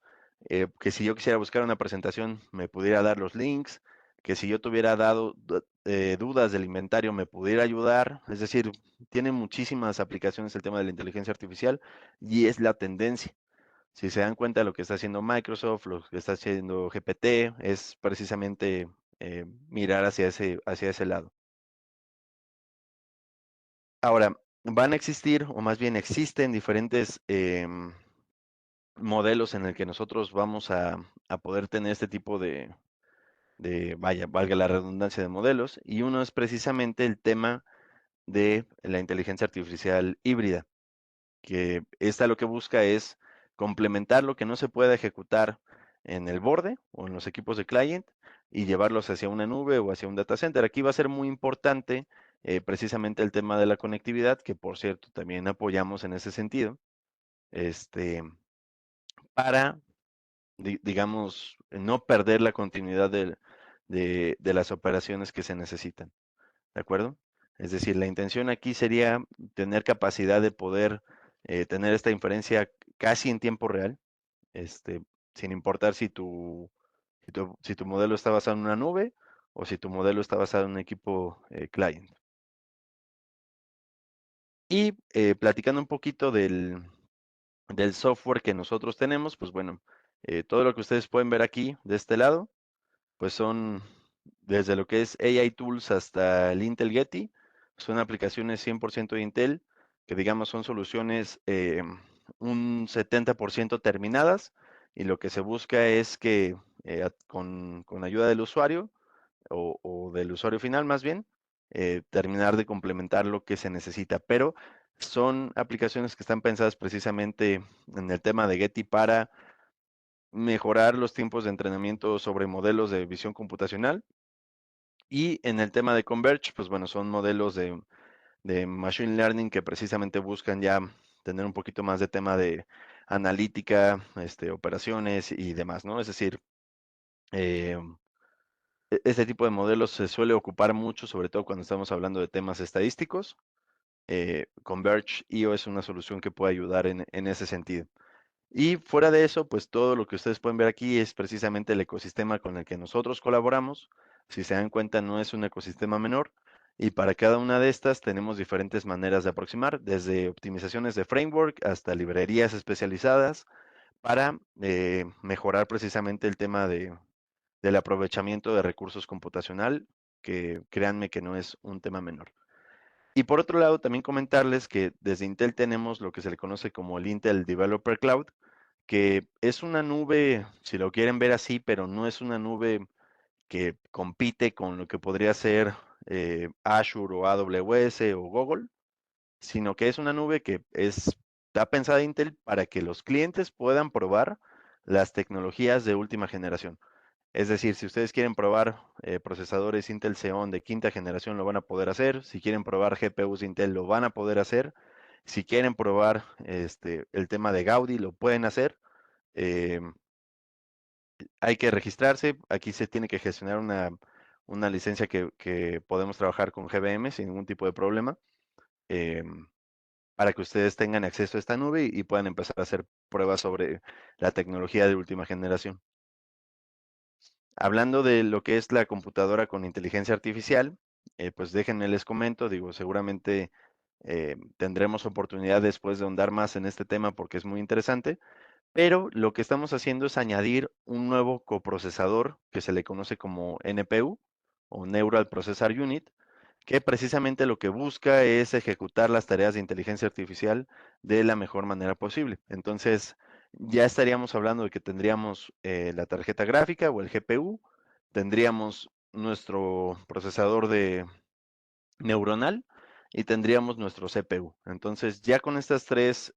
que si yo quisiera buscar una presentación me pudiera dar los links, que si yo tuviera dudas del inventario me pudiera ayudar. Es decir, tiene muchísimas aplicaciones el tema de la inteligencia artificial y es la tendencia. Si se dan cuenta de lo que está haciendo Microsoft, lo que está haciendo GPT, es precisamente mirar hacia ese lado. Ahora, van a existir, o más bien existen diferentes modelos en el que nosotros vamos a poder tener este tipo vaya, valga la redundancia de modelos, y uno es precisamente el tema de la inteligencia artificial híbrida, que esta lo que busca es complementar lo que no se puede ejecutar en el borde o en los equipos de client y llevarlos hacia una nube o hacia un data center. Aquí va a ser muy importante precisamente el tema de la conectividad, que por cierto también apoyamos en ese sentido, este, para digamos, no perder la continuidad de las operaciones que se necesitan, ¿de acuerdo? Es decir, la intención aquí sería tener capacidad de poder tener esta inferencia casi en tiempo real, este, sin importar si tu modelo está basado en una nube o si tu modelo está basado en un equipo client. Y platicando un poquito del software que nosotros tenemos, pues bueno, todo lo que ustedes pueden ver aquí de este lado, pues son desde lo que es AI Tools hasta el Intel Getty, son aplicaciones 100% de Intel, que digamos son soluciones un 70% terminadas, y lo que se busca es que con ayuda del usuario o del usuario final más bien, terminar de complementar lo que se necesita, pero son aplicaciones que están pensadas precisamente en el tema de Getty para mejorar los tiempos de entrenamiento sobre modelos de visión computacional. Y en el tema de Converge, pues bueno, son modelos de Machine Learning que precisamente buscan ya tener un poquito más de tema de analítica, operaciones y demás, ¿no? Es decir, eh, este tipo de modelos se suele ocupar mucho, sobre todo cuando estamos hablando de temas estadísticos. Converge IO es una solución que puede ayudar en ese sentido. Y fuera de eso, pues todo lo que ustedes pueden ver aquí es precisamente el ecosistema con el que nosotros colaboramos. Si se dan cuenta, no es un ecosistema menor. Y para cada una de estas tenemos diferentes maneras de aproximar, desde optimizaciones de framework hasta librerías especializadas para mejorar precisamente el tema del aprovechamiento de recursos computacional, que créanme que no es un tema menor. Y por otro lado, también comentarles que desde Intel tenemos lo que se le conoce como el Intel Developer Cloud, que es una nube, si lo quieren ver así, pero no es una nube que compite con lo que podría ser Azure o AWS o Google, sino que es una nube que está pensada Intel para que los clientes puedan probar las tecnologías de última generación. Es decir, si ustedes quieren probar procesadores Intel Xeon de quinta generación, lo van a poder hacer. Si quieren probar GPUs Intel, lo van a poder hacer. Si quieren probar el tema de Gaudi, lo pueden hacer. Eh, Hay que registrarse. Aquí se tiene que gestionar una licencia que podemos trabajar con GBM sin ningún tipo de problema, para que ustedes tengan acceso a esta nube y puedan empezar a hacer pruebas sobre la tecnología de última generación. Hablando de lo que es la computadora con inteligencia artificial, pues déjenme les comento, digo, seguramente tendremos oportunidad después de ahondar más en este tema porque es muy interesante, pero lo que estamos haciendo es añadir un nuevo coprocesador que se le conoce como NPU o Neural Processor Unit, que precisamente lo que busca es ejecutar las tareas de inteligencia artificial de la mejor manera posible. Entonces, ya estaríamos hablando de que tendríamos la tarjeta gráfica o el GPU, tendríamos nuestro procesador de neuronal y tendríamos nuestro CPU. Entonces, ya con estas tres,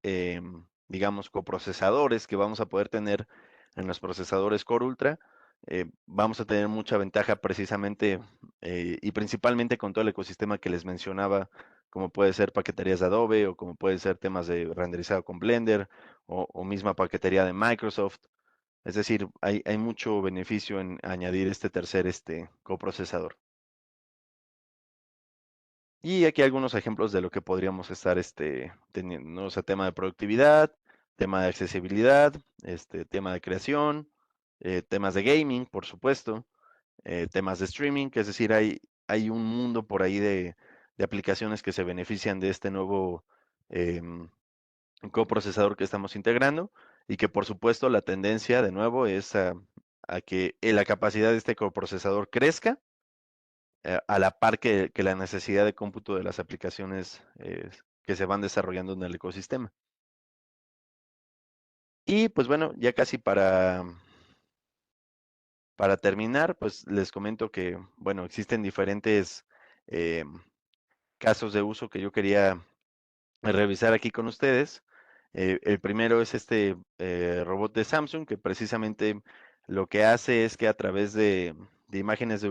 digamos, coprocesadores que vamos a poder tener en los procesadores Core Ultra, vamos a tener mucha ventaja precisamente y principalmente con todo el ecosistema que les mencionaba, como puede ser paqueterías de Adobe o como puede ser temas de renderizado con Blender o misma paquetería de Microsoft. Es decir, hay mucho beneficio en añadir este tercer coprocesador. Y aquí algunos ejemplos de lo que podríamos estar teniendo, ¿no? O sea, tema de productividad, tema de accesibilidad, tema de creación, temas de gaming, por supuesto, temas de streaming, que es decir, hay un mundo por ahí de aplicaciones que se benefician de este nuevo coprocesador que estamos integrando y que por supuesto la tendencia de nuevo es a que la capacidad de este coprocesador crezca a la par que la necesidad de cómputo de las aplicaciones que se van desarrollando en el ecosistema. Y pues bueno, ya casi para terminar, pues les comento que, bueno, existen diferentes eh, casos de uso que yo quería revisar aquí con ustedes. El primero es este robot de Samsung que precisamente lo que hace es que a través de imágenes de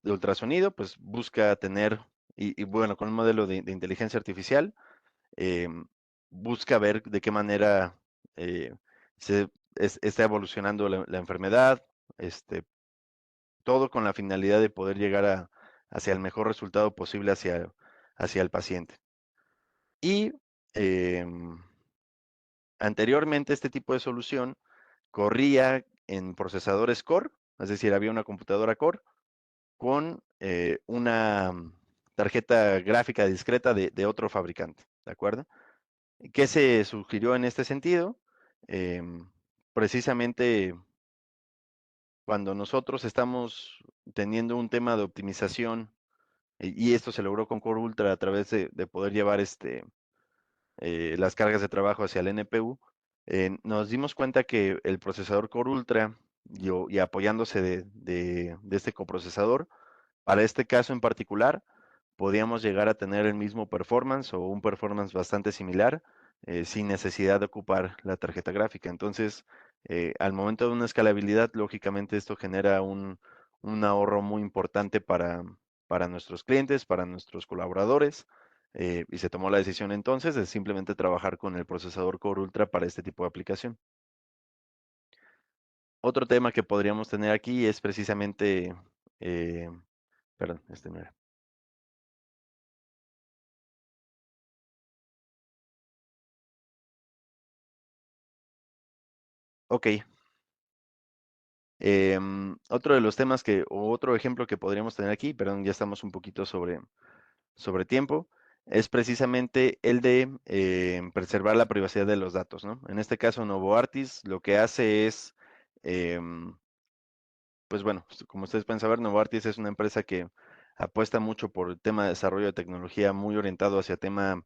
ultrasonido, pues busca tener, y bueno, con un modelo de inteligencia artificial, busca ver de qué manera eh, está evolucionando la enfermedad, todo con la finalidad de poder llegar hacia el mejor resultado posible hacia el paciente. Y anteriormente este tipo de solución corría en procesadores Core, es decir, había una computadora Core con una tarjeta gráfica discreta de otro fabricante, ¿de acuerdo? ¿Qué se sugirió en este sentido? Precisamente cuando nosotros estamos teniendo un tema de optimización, y esto se logró con Core Ultra a través de poder llevar las cargas de trabajo hacia el NPU, nos dimos cuenta que el procesador Core Ultra y apoyándose de este coprocesador, para este caso en particular, podíamos llegar a tener el mismo performance o un performance bastante similar sin necesidad de ocupar la tarjeta gráfica. Entonces, al momento de una escalabilidad, lógicamente esto genera un ahorro muy importante para nuestros clientes, para nuestros colaboradores. Y se tomó la decisión entonces de simplemente trabajar con el procesador Core Ultra para este tipo de aplicación. Otro tema que podríamos tener aquí es precisamente, eh, perdón, no era. Ok. Otro de los temas o otro ejemplo que podríamos tener aquí, perdón, ya estamos un poquito sobre tiempo, es precisamente el de preservar la privacidad de los datos, ¿no? En este caso, Novoartis lo que hace es, em, pues bueno, como ustedes pueden saber, Novoartis es una empresa que apuesta mucho por el tema de desarrollo de tecnología muy orientado hacia tema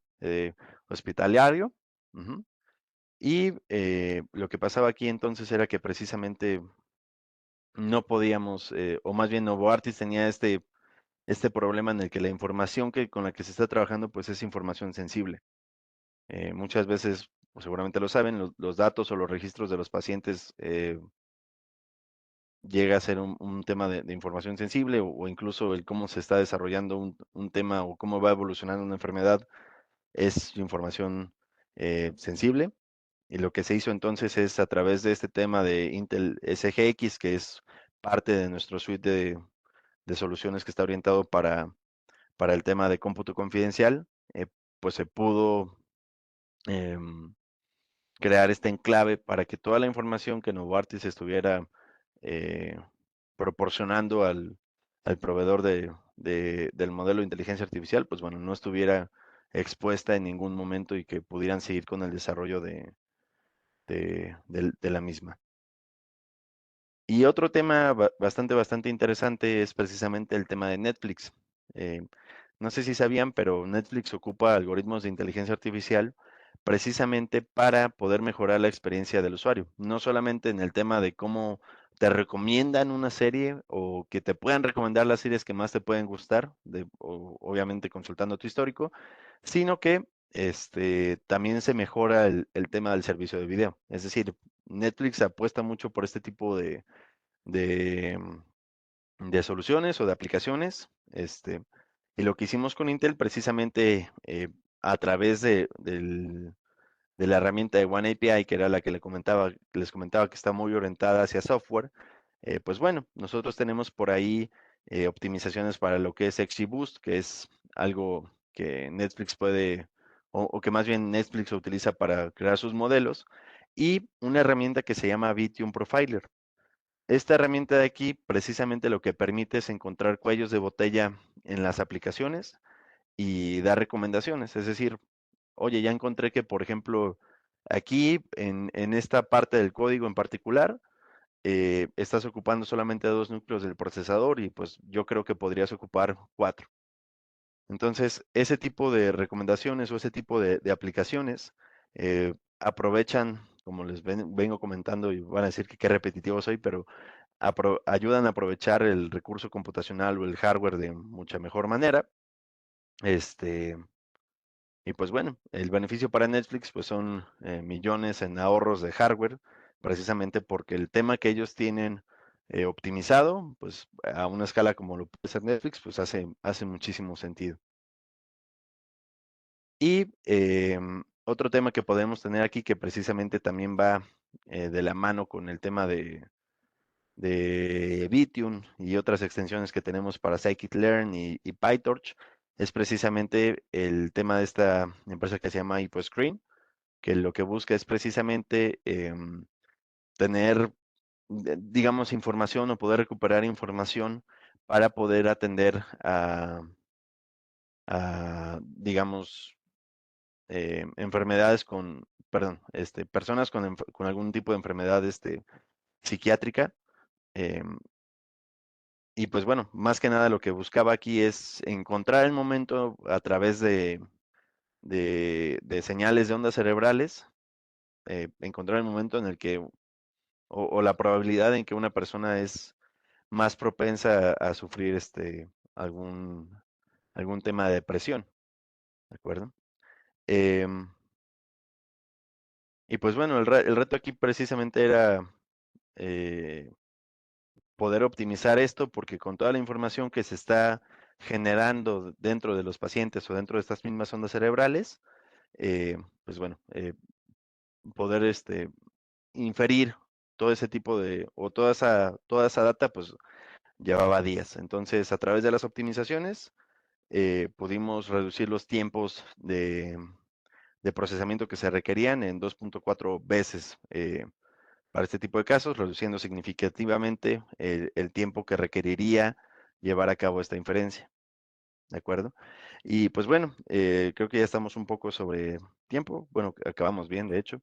hospitalario. Ujú. Y lo que pasaba aquí entonces era que precisamente no podíamos, o más bien Novoartis tenía este problema en el que la información con la que se está trabajando, pues es información sensible. Muchas veces, o seguramente lo saben, los datos o los registros de los pacientes llega a ser un tema de información sensible o incluso el cómo se está desarrollando un tema o cómo va evolucionando una enfermedad es información sensible. Y lo que se hizo entonces es a través de este tema de Intel SGX, que es parte de nuestro suite de soluciones que está orientado para el tema de cómputo confidencial, pues se pudo em, crear este enclave para que toda la información que Novartis estuviera eh, proporcionando al proveedor del modelo de inteligencia artificial, pues bueno, no estuviera expuesta en ningún momento y que pudieran seguir con el desarrollo de la misma. Y otro tema bastante interesante es precisamente el tema de Netflix. Eh, no sé si sabían, pero Netflix ocupa algoritmos de inteligencia artificial precisamente para poder mejorar la experiencia del usuario. No solamente en el tema de cómo te recomiendan una serie o que te puedan recomendar las series que más te pueden gustar, obviamente consultando tu histórico, sino que también se mejora el tema del servicio de video. Es decir, Netflix apuesta mucho por este tipo de, de soluciones o de aplicaciones. Y lo que hicimos con Intel precisamente a través de la herramienta de One API, que era la que les comentaba que está muy orientada hacia software, pues bueno, nosotros tenemos por ahí optimizaciones para lo que es XGBoost, que es algo que Netflix puede o que más bien Netflix lo utiliza para crear sus modelos, y una herramienta que se llama Vittium Profiler. Esta herramienta de aquí precisamente lo que permite es encontrar cuellos de botella en las aplicaciones y dar recomendaciones. Es decir, oye, ya encontré que, por ejemplo, aquí en esta parte del código en particular, estás ocupando solamente 2 núcleos del procesador y pues yo creo que podrías ocupar 4. Entonces, ese tipo de recomendaciones o ese tipo de aplicaciones aprovechan, como les vengo comentando, y van a decir que qué repetitivo soy, pero ayudan a aprovechar el recurso computacional o el hardware de mucha mejor manera. Este, y pues bueno, el beneficio para Netflix pues son millones en ahorros de hardware, precisamente porque el tema que ellos tienen optimizado, pues a una escala como lo puede ser Netflix, pues hace muchísimo sentido. Y otro tema que podemos tener aquí que precisamente también va de la mano con el tema de Vithium y otras extensiones que tenemos para Scikit-learn y PyTorch, es precisamente el tema de esta empresa que se llama HypoScreen, que lo que busca es precisamente tener, digamos, información o poder recuperar información para poder atender digamos, enfermedades perdón, personas con algún tipo de enfermedad psiquiátrica. em, y pues bueno, más que nada lo que buscaba aquí es encontrar el momento a través de señales de ondas cerebrales, encontrar el momento en el que, o la probabilidad en que una persona es más propensa a sufrir algún, algún tema de depresión, ¿de acuerdo? Em, y pues bueno, el reto aquí precisamente era eh, poder optimizar esto, porque con toda la información que se está generando dentro de los pacientes o dentro de estas mismas ondas cerebrales, pues bueno, poder inferir todo ese tipo o toda esa data, pues llevaba días. Entonces, a través de las optimizaciones, pudimos reducir los tiempos de procesamiento que se requerían en 2.4 veces para este tipo de casos, reduciendo significativamente el tiempo que requeriría llevar a cabo esta inferencia. ¿De acuerdo? Y pues bueno, creo que ya estamos un poco sobre tiempo. Bueno, acabamos bien, de hecho.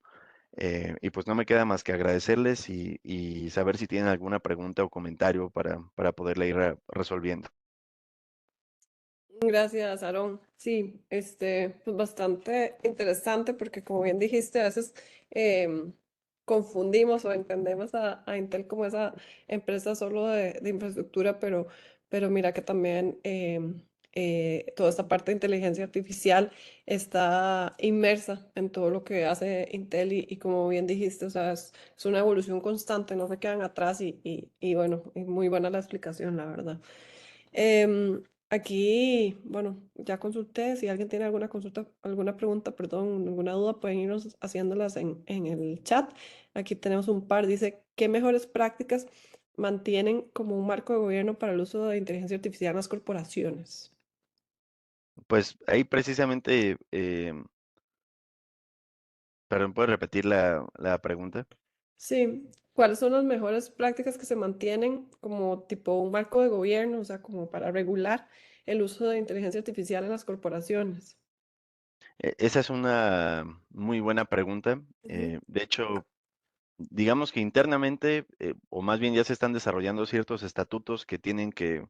Y pues no me queda más que agradecerles y saber si tienen alguna pregunta o comentario para poderla ir resolviendo. Gracias, Aarón. Sí, pues bastante interesante porque como bien dijiste, a veces confundimos o entendemos a Intel como esa empresa solo de infraestructura, pero mira que también toda esta parte de inteligencia artificial está inmersa en todo lo que hace Intel y como bien dijiste, o sea, es una evolución constante, no se quedan atrás y bueno, y muy buena la explicación, la verdad. Aquí, bueno, ya consulté. Si alguien tiene alguna consulta, alguna pregunta, perdón, alguna duda, pueden irnos haciéndolas en el chat. Aquí tenemos un par. Dice, ¿qué mejores prácticas mantienen como un marco de gobierno para el uso de inteligencia artificial en las corporaciones? Pues ahí precisamente, perdón, ¿puedes repetir la pregunta? Sí, ¿cuáles son las mejores prácticas que se mantienen como tipo un marco de gobierno, o sea, como para regular el uso de inteligencia artificial en las corporaciones? Esa es una muy buena pregunta. Ujú, De hecho, digamos que internamente, o más bien ya se están desarrollando ciertos estatutos que tienen que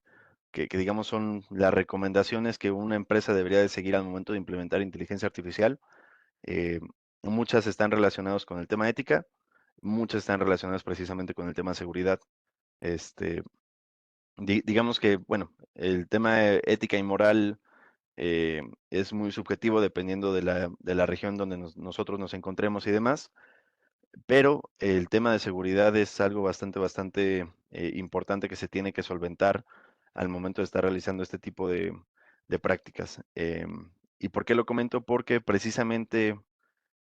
digamos son las recomendaciones que una empresa debería de seguir al momento de implementar inteligencia artificial. Eh, muchas están relacionadas con el tema ética, muchas están relacionadas precisamente con el tema seguridad. Este, digamos que, bueno, el tema de ética y moral es muy subjetivo dependiendo de la región donde nosotros nos encontremos y demás, pero el tema de seguridad es algo bastante importante que se tiene que solventar al momento de estar realizando este tipo de prácticas. ¿Y por qué lo comento? Porque precisamente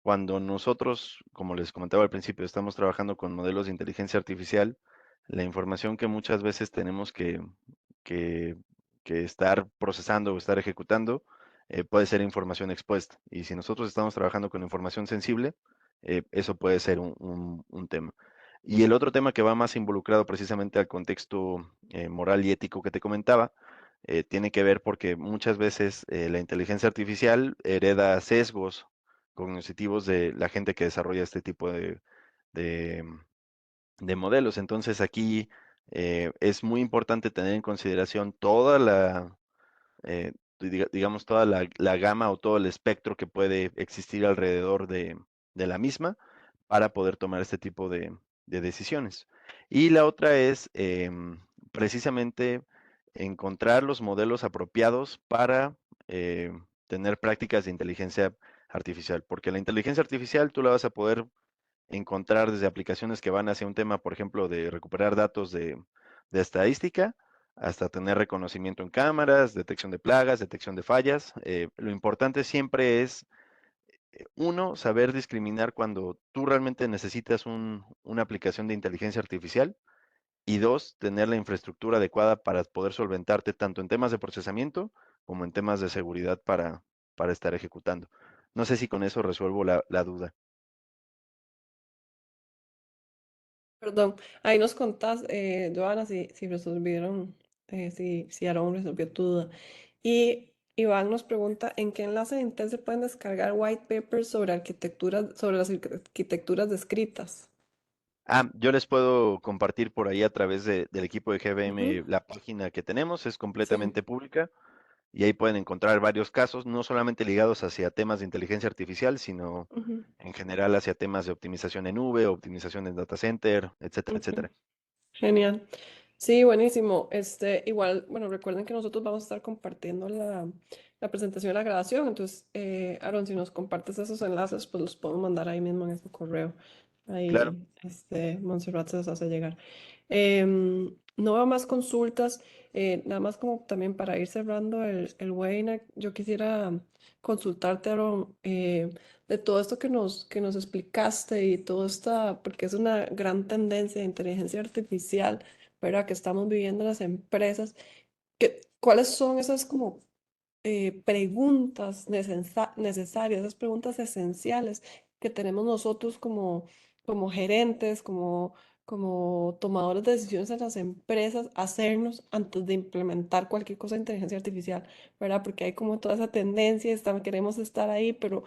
cuando nosotros, como les comentaba al principio, estamos trabajando con modelos de inteligencia artificial, la información que muchas veces tenemos que, que estar procesando o estar ejecutando puede ser información expuesta. Y si nosotros estamos trabajando con información sensible, eso puede ser un tema. Y el otro tema que va más involucrado precisamente al contexto moral y ético que te comentaba, tiene que ver porque muchas veces la inteligencia artificial hereda sesgos cognitivos de la gente que desarrolla este tipo de, de modelos. Entonces aquí es muy importante tener en consideración toda digamos, toda la gama o todo el espectro que puede existir alrededor de la misma para poder tomar este tipo de decisiones. Y la otra es precisamente encontrar los modelos apropiados para eh, tener prácticas de inteligencia artificial, porque la inteligencia artificial tú la vas a poder encontrar desde aplicaciones que van hacia un tema, por ejemplo, de recuperar datos de estadística, hasta tener reconocimiento en cámaras, detección de plagas, detección de fallas. Lo importante siempre es, uno, saber discriminar cuando tú realmente necesitas una aplicación de inteligencia artificial y dos, tener la infraestructura adecuada para poder solventarte tanto en temas de procesamiento como en temas de seguridad para estar ejecutando. No sé si con eso resuelvo la duda. Perdón, ahí nos contás, Joana, si resolvieron, si Aaron resolvió tu duda. Y Iván nos pregunta, ¿en qué enlace de Intel se pueden descargar white papers sobre arquitecturas, sobre las arquitecturas descritas? Yo les puedo compartir por ahí a través del equipo de Ujú, GBM la página que tenemos, es sí. completamente pública y ahí pueden encontrar varios casos, no solamente ligados hacia temas de inteligencia artificial, sino Ujú, en general hacia temas de optimización en nube, optimización en data center, etcétera, ok. etcétera. Genial. Sí, buenísimo. Igual, bueno, recuerden que nosotros vamos a estar compartiendo la presentación de la grabación. Entonces, Aaron, si nos compartes esos enlaces, pues los podemos mandar ahí mismo en ese correo. Claro. Ahí, Montserrat se los hace llegar. No veo más consultas. Nada más como también para ir cerrando el webinar, yo quisiera consultarte, Aaron, de todo esto que nos explicaste y todo esta, porque es una gran tendencia de inteligencia artificial, ¿verdad? Que estamos viviendo en las empresas. ¿Cuáles son esas como preguntas necesarias, esas preguntas esenciales que tenemos nosotros como gerentes, como tomadores de decisiones en las empresas, hacernos antes de implementar cualquier cosa de inteligencia artificial, ¿verdad? Porque hay como toda esa tendencia, queremos estar ahí, pero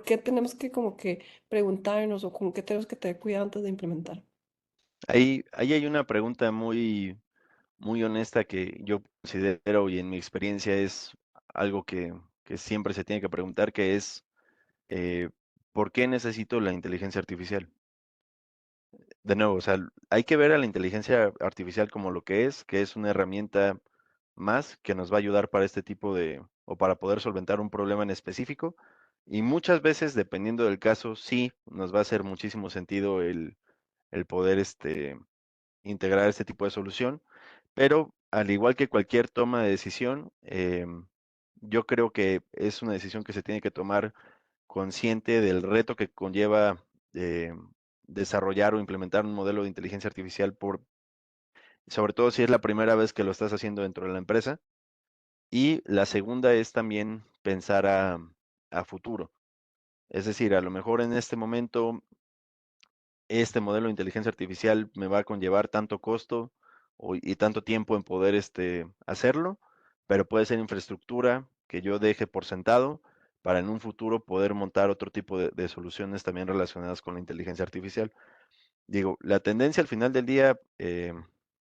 ¿qué tenemos que como que preguntarnos o con qué tenemos que tener cuidado antes de implementar? Ahí hay una pregunta muy honesta que yo considero y en mi experiencia es algo que siempre se tiene que preguntar, que es, eh, ¿por qué necesito la inteligencia artificial? De nuevo, o sea, hay que ver a la inteligencia artificial como lo que es una herramienta más que nos va a ayudar para este tipo o para poder solventar un problema en específico. Y muchas veces, dependiendo del caso, sí nos va a hacer muchísimo sentido el poder integrar este tipo de solución. Pero al igual que cualquier toma de decisión, yo creo que es una decisión que se tiene que tomar consciente del reto que conlleva eh, desarrollar o implementar un modelo de inteligencia artificial, sobre todo si es la primera vez que lo estás haciendo dentro de la empresa. Y la segunda es también pensar a futuro. Es decir, a lo mejor en este momento este modelo de inteligencia artificial me va a conllevar tanto costo y tanto tiempo en poder hacerlo, pero puede ser infraestructura que yo deje por sentado para en un futuro poder montar otro tipo de soluciones también relacionadas con la inteligencia artificial. Digo, la tendencia al final del día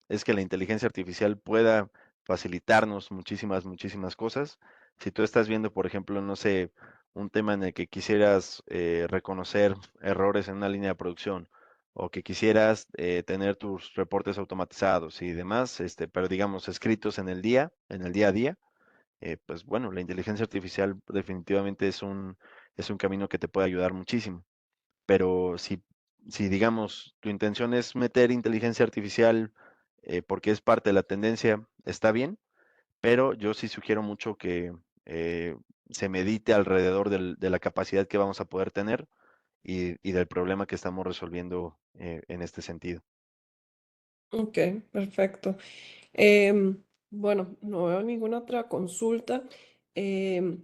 es que la inteligencia artificial pueda facilitarnos muchísimas cosas. Si tú estás viendo, por ejemplo, no sé, un tema en el que quisieras reconocer errores en una línea de producción o que quisieras tener tus reportes automatizados y demás, pero digamos escritos en el día a día, pues bueno, la inteligencia artificial definitivamente es un camino que te puede ayudar muchísimo. Pero si digamos, tu intención es meter inteligencia artificial porque es parte de la tendencia, está bien, pero yo sí sugiero mucho que eh, se medite alrededor de la capacidad que vamos a poder tener y del problema que estamos resolviendo en este sentido. Ok, perfecto. Bueno, no veo ninguna otra consulta. Em,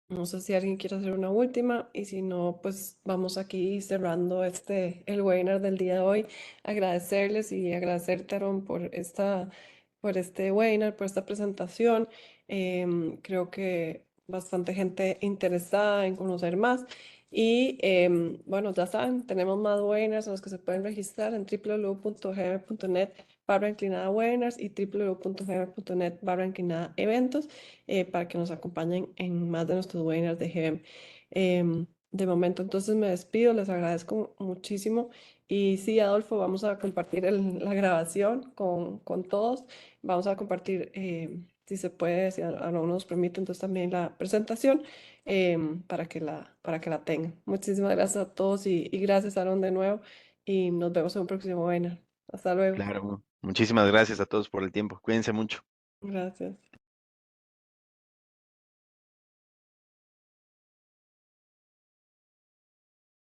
No sé si alguien quiere hacer una última y si no, pues vamos aquí cerrando el webinar del día de hoy. Agradecerles y agradecerte, Aaron, por este webinar, por esta presentación. Creo que bastante gente interesada en conocer más. Y bueno, ya saben, tenemos más webinars en los que se pueden registrar en www.gm.net/inclinada webinars y www.gm.net/inclinada eventos para que nos acompañen en más de nuestros webinars de GEM. De momento, entonces me despido, les agradezco muchísimo. Y sí, Adolfo, vamos a compartir la grabación con todos. Vamos a compartir, si se puede, si Aaron nos permite, entonces también la presentación para que la tengan. Muchísimas gracias a todos y gracias, Aaron, de nuevo. Y nos vemos en un próximo webinar. Hasta luego. Claro, muchísimas gracias a todos por el tiempo. Cuídense mucho. Gracias.